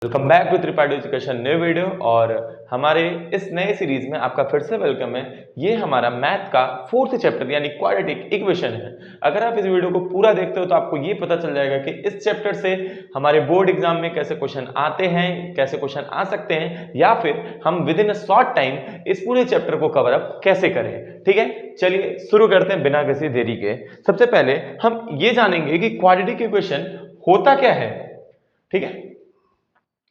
Welcome back to Tripathi education new video. और हमारे इस नए सीरीज में आपका फिर से वेलकम है। ये हमारा मैथ का फोर्थ चैप्टर यानी क्वाड्रेटिक इक्वेशन है। अगर आप इस वीडियो को पूरा देखते हो तो आपको ये पता चल जाएगा कि इस चैप्टर से हमारे बोर्ड एग्जाम में कैसे क्वेश्चन आते हैं, कैसे क्वेश्चन आ सकते हैं, या फिर हम with in a short time इस पूरे चैप्टर को कवर अप कैसे करें। ठीक है, चलिए शुरू करते हैं बिना किसी देरी के। सबसे पहले हम ये जानेंगे कि क्वाड्रेटिक इक्वेशन होता क्या है। ठीक है,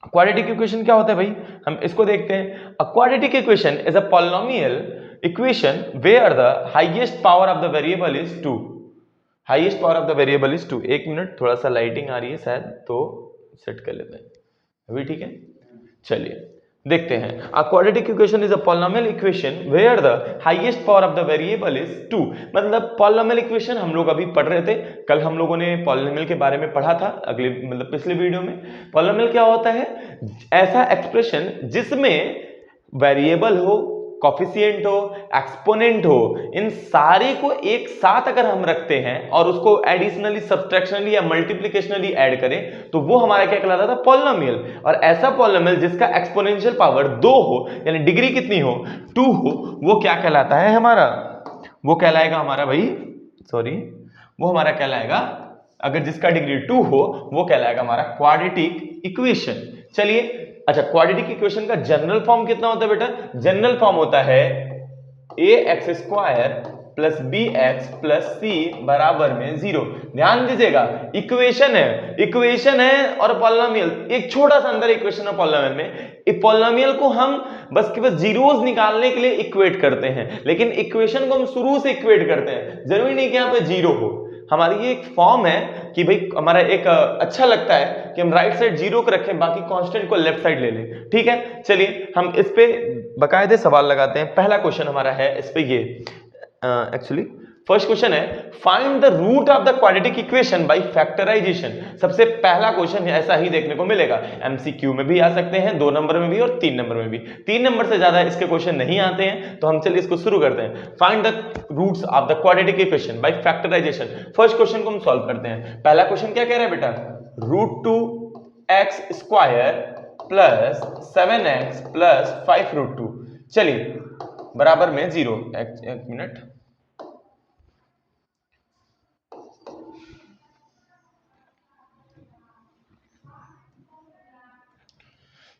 क्वाड्रेटिक इक्वेशन क्या होता है भाई, हम इसको देखते हैं। A quadratic equation is a polynomial equation where the highest power of the variable is 2। Highest power of the variable is 2। एक मिनट, थोड़ा सा लाइटिंग आ रही है शायद, तो सेट कर लेते हैं अभी। ठीक है, चलिए देखते हैं। A quadratic equation is a polynomial equation where the highest power of the variable is 2। मतलब पॉलिनोमियल इक्वेशन हम लोग अभी पढ़ रहे थे, कल हम लोगों ने पॉलिनोमियल के बारे में पढ़ा था अगले मतलब पिछले वीडियो में। पॉलिनोमियल क्या होता है? ऐसा एक्सप्रेशन जिसमें वेरिएबल हो, कॉफिशिएंट हो, एक्सपोनेंट हो, इन सारे को एक साथ अगर हम रखते हैं और उसको एडिशनली, सब्ट्रैक्शनली या मल्टीप्लिकेशनली ऐड करें तो वो हमारा क्या कहलाता था? पॉलिनोमियल। और ऐसा पॉलिनोमियल जिसका एक्सपोनेंशियल पावर 2 हो, यानी डिग्री कितनी हो? 2 हो, वो क्या कहलाता है हमारा? वो कहलाएगा हमारा भाई, सॉरी, वो हमारा कहलाएगा, अगर जिसका डिग्री 2 हो वो कहलाएगा हमारा क्वाड्रेटिक इक्वेशन। चलिए, अच्छा, क्वाड्रेटिक इक्वेशन का जनरल फॉर्म कितना होता है बेटा? जनरल फॉर्म होता है ax² plus bx plus c बराबर में 0। ध्यान दीजिएगा, इक्वेशन है और पॉलिनोमियल, एक छोटा सा अंदर इक्वेशन है पॉलिनोमियल में। पॉलिनोमियल को हम बस केवल जीरोस निकालने के लिए इक्वेट करते हैं, लेकिन इक्वेशन को हम शुरू से इक्वेट करते हैं। जरूरी नहीं कि यहाँ पे जीरो हो। हमारी ये एक फॉर्म है कि भाई हमारा एक अच्छा लगता है कि हम राइट साइड जीरो को रखें, बाकी कांस्टेंट को लेफ्ट साइड ले लें। ठीक है, चलिए हम इस पे बकायदे सवाल लगाते हैं। पहला क्वेश्चन हमारा है इस पे, ये एक्चुअली फर्स्ट क्वेश्चन है, find the root of the quadratic equation by factorisation. सबसे पहला क्वेश्चन ऐसा ही देखने को मिलेगा। एमसीक्यू में भी आ सकते हैं, 2 नंबर में भी और 3 नंबर में भी। 3 नंबर से ज्यादा इसके क्वेश्चन नहीं आते हैं, तो हम चलिए इसको शुरू करते हैं। Find the roots of the quadratic equation by factorisation. First question को हम सॉल्व करते हैं। पहला क्वेश्चन क्या कह रहा है बेटा? √2x² plus 7x plus 5√2। चलिए बराबर में 0। एक मिनट,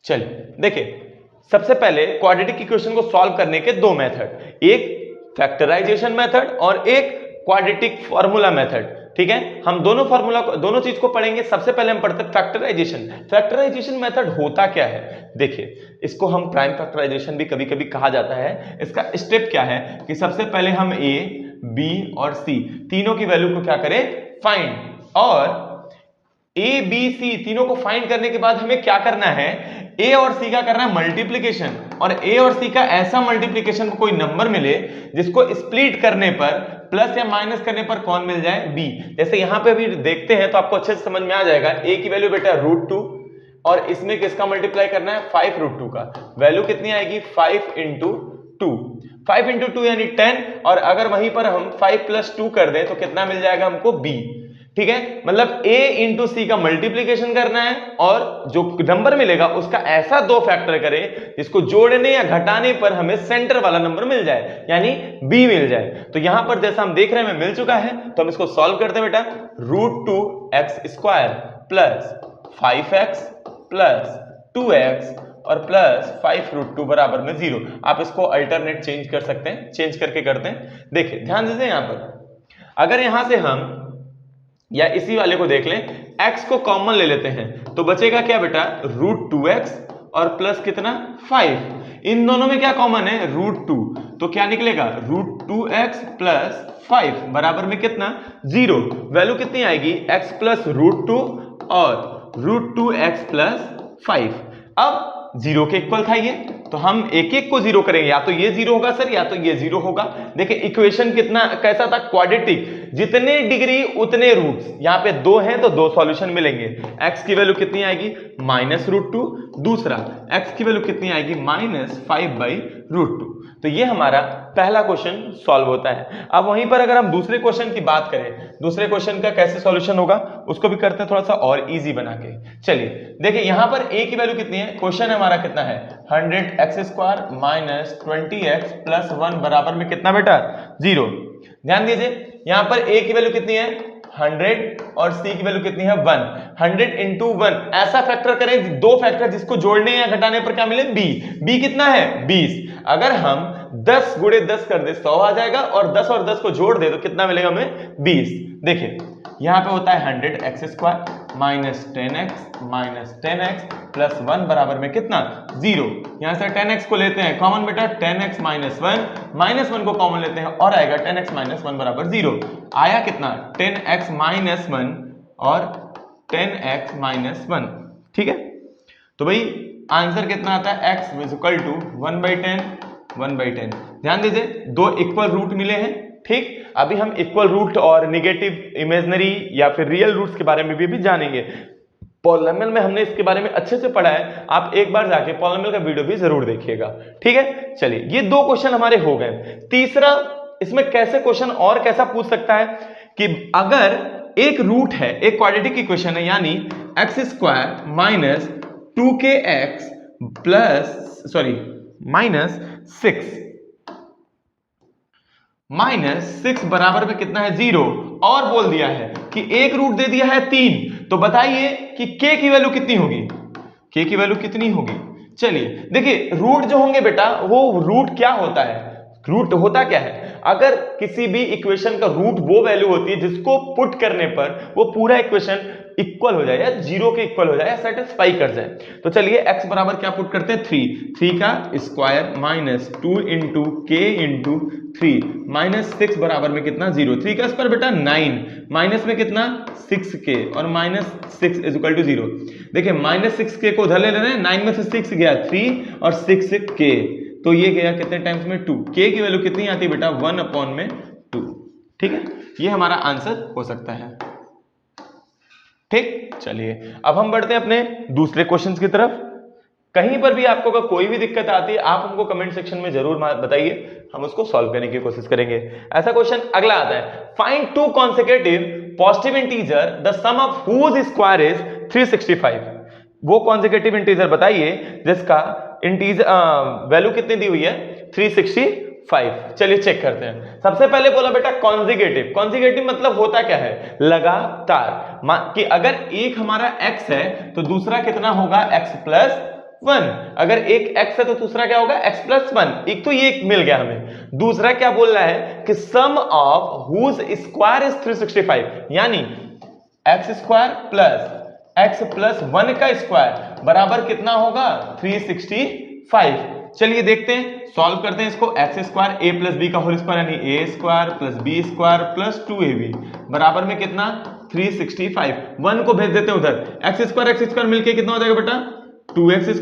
चलिए देखिए, सबसे पहले क्वाड्रेटिक इक्वेशन को सॉल्व करने के 2 मेथड, एक फैक्टराइजेशन मेथड और एक क्वाड्रेटिक फार्मूला मेथड। ठीक है, हम दोनों फार्मूला को, दोनों चीज को पढ़ेंगे। सबसे पहले हम पढ़ते हैं फैक्टराइजेशन। फैक्टराइजेशन मेथड होता क्या है? देखिए, इसको हम प्राइम फैक्टराइजेशन भी कभी कभी कहा जाता है। इसका स्टेप क्या है कि सबसे पहले हम a, b और c तीनों की वैल्यू को क्या करें? फाइंड। और a b c तीनों को फाइंड करने के बाद हमें क्या करना है? a और c का करना है मल्टीप्लिकेशन। और a और c का ऐसा मल्टीप्लिकेशन को कोई नंबर मिले जिसको स्प्लिट करने पर, प्लस या माइनस करने पर कौन मिल जाए? b। जैसे यहां पे अभी देखते हैं तो आपको अच्छे से समझ में आ जाएगा। a की वैल्यू बेटा √2 और इसमें किसका मल्टीप्लाई करना है? 5√2 का। वैल्यू कितनी आएगी? 5 × 2। 5 × 2 यानी 10। और अगर वहीं पर हम 5 + 2 कर दें तो कितना मिल जाएगा हमको? b। ठीक है, मतलब a × c का मल्टीप्लिकेशन करना है और जो नंबर मिलेगा उसका ऐसा 2 फैक्टर करें जिसको जोड़ने या घटाने पर हमें सेंटर वाला नंबर मिल जाए, यानी b मिल जाए। तो यहां पर जैसा हम देख रहे हैं मिल चुका है, तो हम इसको सॉल्व करते हैं बेटा। √2x² plus 5x plus 2x और प्लस 5√2 बराबर में 0। आप इसको अल्टरनेट चेंज कर सकते हैं, चेंज करके करते हैं। देखिए ध्यान दीजिए, यहां पर अगर यहां से हम या इसी वाले को देख लें, x को कॉमन ले लेते हैं तो बचेगा क्या बेटा? √2x और प्लस कितना? 5। इन दोनों में क्या कॉमन है? √2। तो क्या निकलेगा? √2x प्लस 5 बराबर में कितना? 0। वैल्यू कितनी आएगी? x प्लस √2 और √2x प्लस 5। अब 0 के इक्वल था ये, तो हम एक एक को 0 करेंगे। या तो ये 0 होगा सर, या तो ये 0 होगा। देखिए इक्वेशन कितना कैसा था? क्वाड्रेटिक। जितने डिग्री उतने रूट्स, यहाँ पे 2 हैं तो 2 सॉल्यूशन मिलेंगे। x की वैल्यू कितनी आएगी -√2, दूसरा x की वैल्यू कितनी आएगी -5/√2। तो ये हमारा पहला क्वेश्चन सॉल्व होता है। अब वहीं पर अगर हम दूसरे क्वेश्चन की बात करें, दूसरे क्वेश्चन का कैसे सॉल्यूशन होगा उसको भी करते हैं थोड़ा सा और इजी बना के। चलिए देखिए यहां पर a की वैल्यू कितनी है, क्वेश्चन हमारा कितना है 100x² - 20x + 1 बराबर में कितना बेटा 0। ध्यान दीजिए यहां पर a की वैल्यू कितनी है 100 और c की वैल्यू कितनी है 1। 100 × 1 ऐसा फैक्टर करें, दो फैक्टर जिसको जोड़ने या घटाने पर क्या मिले b कितना है 20। अगर हम 10 × 10 कर दे 100 आ जाएगा और 10 और 10 को जोड़ दे तो कितना मिलेगा हमें 20। देखिए यहां पे होता है 100x² - 10x + 1 बराबर में कितना 0। यहां से 10x को लेते हैं कॉमन बेटा, 10x - 1 को कॉमन लेते हैं और आएगा 10x - 1 बराबर 0। आया कितना 10x - 1 और 10x - 1। ठीक है, तो भाई आंसर कितना आता है x = 1/10। ध्यान दीजिए दो इक्वल रूट मिले हैं। ठीक, अभी हम इक्वल रूट और नेगेटिव, इमेजिनरी या फिर रियल रूट्स के बारे में भी जानेंगे। पॉलिनोमियल में हमने इसके बारे में अच्छे से पढ़ा है, आप एक बार जाके पॉलिनोमियल का वीडियो भी जरूर देखिएगा। ठीक है, चलिए ये 2 क्वेश्चन हमारे हो गए। तीसरा, इसमें कैसे क्वेश्चन और कैसा पूछ सकता है कि अगर एक रूट है, एक क्वाड्रेटिक इक्वेशन है, यानी x² - 2kx -6 बराबर में कितना है 0, और बोल दिया है कि एक रूट दे दिया है 3, तो बताइए कि k की वैल्यू कितनी होगी। k की वैल्यू कितनी होगी, चलिए देखिए रूट जो होंगे बेटा, वो रूट क्या होता है, रूट होता क्या है, अगर किसी भी इक्वेशन का रूट वो वैल्यू होती है जिसको पुट करने पर वो पूरा इक्वेशन इक्वल हो जाए या 0 के इक्वल हो जाए या सेटिस्फाई कर जाए। तो चलिए x बराबर क्या पुट करते हैं 3 का स्क्वायर -2 × k × 3 -6 बराबर में कितना 0। 3 का स्क्वायर बेटा 9, माइनस में कितना 6k और -6 = 0। देखिए -6k को उधर ले लेना है, 9 में से 6 गया 3 और 6k, तो ये गया कितने टाइम्स में 2। k की वैल्यू कितनी आती है बेटा 1/2। ठीक है, ये हमारा आंसर हो सकता है। ठीक, चलिए अब हम बढ़ते हैं अपने दूसरे क्वेश्चंस की तरफ। कहीं पर भी आपको अगर कोई भी दिक्कत आती है आप हमको कमेंट सेक्शन में जरूर बताइए, हम उसको सॉल्व करने की कोशिश करेंगे। ऐसा क्वेश्चन अगला आता है, find 2 consecutive positive integer the sum of whose square is 365। वो कॉन्सेक्यूटिव इंटीजर बताइए जिसका इंटीजर वैल्यू कितनी दी हुई है 365। चलिए चेक करते हैं। सबसे पहले बोला बेटा कॉन्जिगेटिव। कॉन्जिगेटिव मतलब होता क्या है, लगातार, कि अगर एक हमारा x है तो दूसरा कितना होगा x + 1। अगर एक x है तो दूसरा क्या होगा x + 1। एक तो ये मिल गया हमें। दूसरा क्या बोल रहा है कि सम ऑफ whose स्क्वायर इज 365, यानी x² + x + 1 का स्क्वायर बराबर कितना होगा 365। चलिए देखते हैं, सॉल्व करते हैं इसको। x² a + b का होल स्क्वायर यानी a² + b² + 2ab बराबर में कितना 365। 1 को भेज देते हैं उधर, x² मिलके कितना हो जाएगा बेटा 2x² +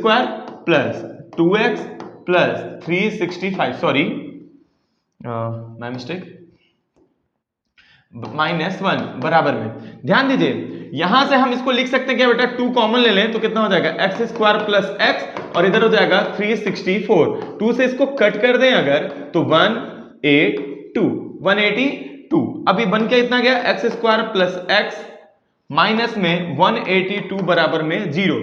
2x + 365, sorry my mistake, -1 बराबर में। ध्यान दीजिए यहां से हम इसको लिख सकते हैं क्या बेटा, 2 कॉमन ले लें तो कितना हो जाएगा x² + x और इधर हो जाएगा 364। 2 से इसको कट कर दें अगर तो 182। अभी बन के इतना गया x² + x माइनस में 182 बराबर में 0।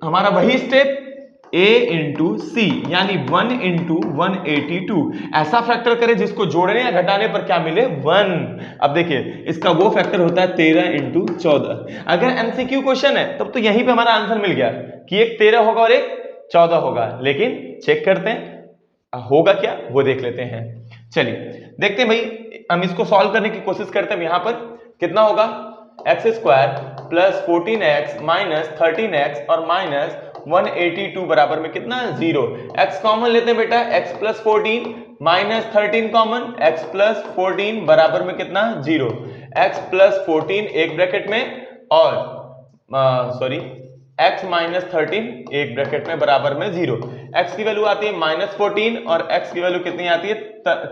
हमारा वही स्टेप a × c यानी 1 × 182। ऐसा फैक्टर करें जिसको जोड़ने या घटाने पर क्या मिले 1। अब देखिए इसका वो फैक्टर होता है 13 × 14। अगर MCQ क्वेश्चन है तब तो यहीं पे हमारा आंसर मिल गया कि एक 13 होगा और एक 14 होगा, लेकिन चेक करते हैं होगा क्या वो देख लेते हैं। चलिए देखते हैं भाई, हम इसको सॉल्व करने की कोशिश करते हैं। यहां पर कितना होगा x² + 14x - 13x और -182 बराबर में कितना 0। x कॉमन लेते हैं बेटा, x + 14 - 13 कॉमन, x + 14 बराबर में कितना 0। x + 14 एक ब्रैकेट में और सॉरी x माइनस 13 एक ब्रैकेट में बराबर में 0, x की वैल्यू आती है -14 और x की वैल्यू कितनी आती है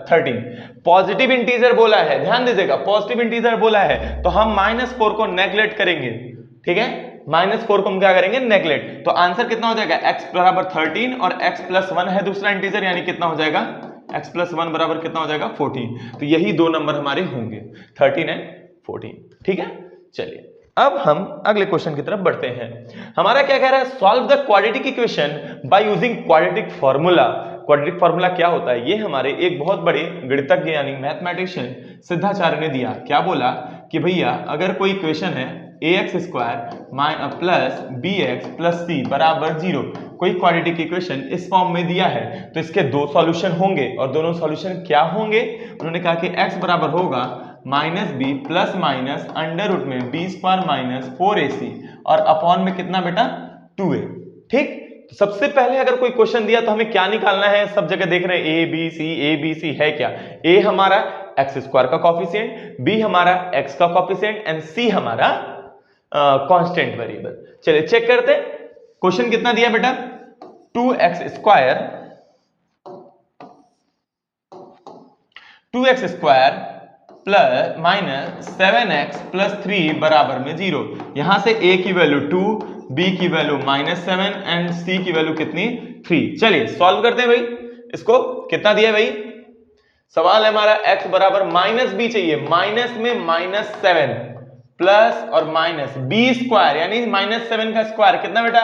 13। पॉजिटिव इंटीजर बोला है, ध्यान दीजिएगा, पॉजिटिव इंटीजर बोला है तो हम -4 को नेग्लेक्ट करेंगे, ठीक है, -4 को हम क्या करेंगे, नेग्लेक्ट। तो आंसर कितना हो जाएगा, x बराबर 13 और x प्लस 1 है दूसरा इंटीजर, यानी कितना हो जाएगा, x प्लस 1 बराबर कितना हो जाएगा 14। तो यही दो नंबर हमारे होंगे 13 एंड 14, ठीक है। चलिए अब हम अगले क्वेश्चन की तरफ बढ़ते हैं। हमारा क्या कह रहा है, solve the quadratic equation by using quadratic formula. Quadratic formula क्या होता है, ये हमारे एक बहुत बड़े गणितज्ञ यानी मैथमेटिशियन सिद्धाचार्य ने दिया। क्या बोला कि भैया अगर कोई इक्वेशन है ax square plus bx plus c बराबर 0, कोई क्वाड्रेटिक इक्वेशन इस फॉर्म में दिया है तो इसके दो सॉल्यूशन होंगे, और दोनों सॉल्यूशन क्या होंगे, उन्होंने कहा कि x बराबर होगा -b plus minus under root में b स्क्वायर माइनस 4ac और अपॉन में कितना बेटा 2a, ठीक। तो सबसे पहले अगर कोई क्वेश्चन दिया तो हमें क्या निकालना है, सब जगह देख रहे हैं a b c है क्या, a हमारा एक्स स्क्वायर का कॉफिशिएंट, b हमारा x का कॉफिशिएंट एंड c हमारा कांस्टेंट वेरिएबल। चलिए चेक करते हैं, क्वेश्चन कितना दिया बेटा, 2x square plus minus 7x plus 3 बराबर में 0। यहां से a की वैल्यू 2, b की वैल्यू -7 एंड c की वैल्यू कितनी 3। चलिए सॉल्व करते हैं भाई, इसको कितना दिया है भाई, सवाल है हमारा x बराबर -b चाहिए, माइनस में -7 प्लस और माइनस b स्क्वायर यानी -7 का स्क्वायर कितना बेटा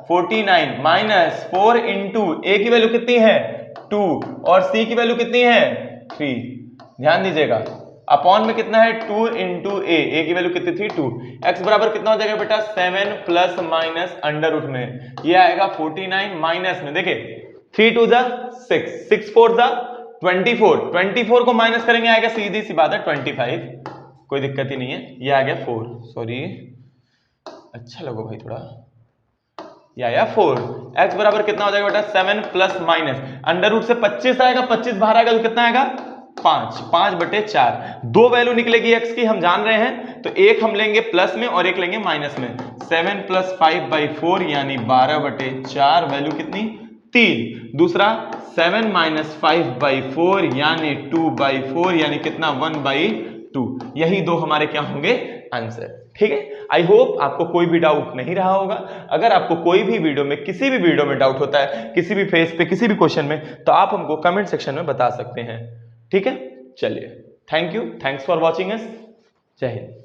49 माइनस 4 इंटू a की वैल्यू कितनी है 2 और c की वैल्यू कितनी है 3। ध्यान दीजिएगा, अपॉन में कितना है 2 इंटू a की वैल्यू कितनी थी 2। x बराबर कितना हो जाएगा बेटा 7 प्लस माइनस अंडर रूट में ये आएगा 49 माइनस में देखिए 3 2 जा 6, 6 4 जा 24 को माइनस करेंगे आएगा सीधी सी बात है 25, कोई दिक्कत ही नहीं है, ये आ गया 4, सॉरी अच्छा लगो भाई थोड़ा, ये आया 4। x बराबर कितना हो जाएगा बेटा 7 प्लस माइनस अंडर रूट से 25 आएगा, 25 बाहर आएगा तो कितना आएगा 5/4। दो वैल्यू निकलेगी x की हम जान रहे हैं, तो एक हम लेंगे प्लस में और एक लेंगे माइनस में। 7 प्लस 5/4 यानी 12/4 वैल्यू कितनी 3। दूसरा 7 माइनस 5/4 यानी 2/4 यानी कितना 1/2। यही दो हमारे क्या होंगे आंसर, ठीक है। आई होप आपको कोई भी डाउट नहीं रहा होगा। अगर आपको कोई भी वीडियो में किसी भी वीडियो में डाउट होता है, किसी भी फेज पे किसी भी क्वेश्चन में, तो आप हमको कमेंट सेक्शन में बता सकते हैं, ठीक है। चलिए thank you, thanks for watching us, जय हिंद।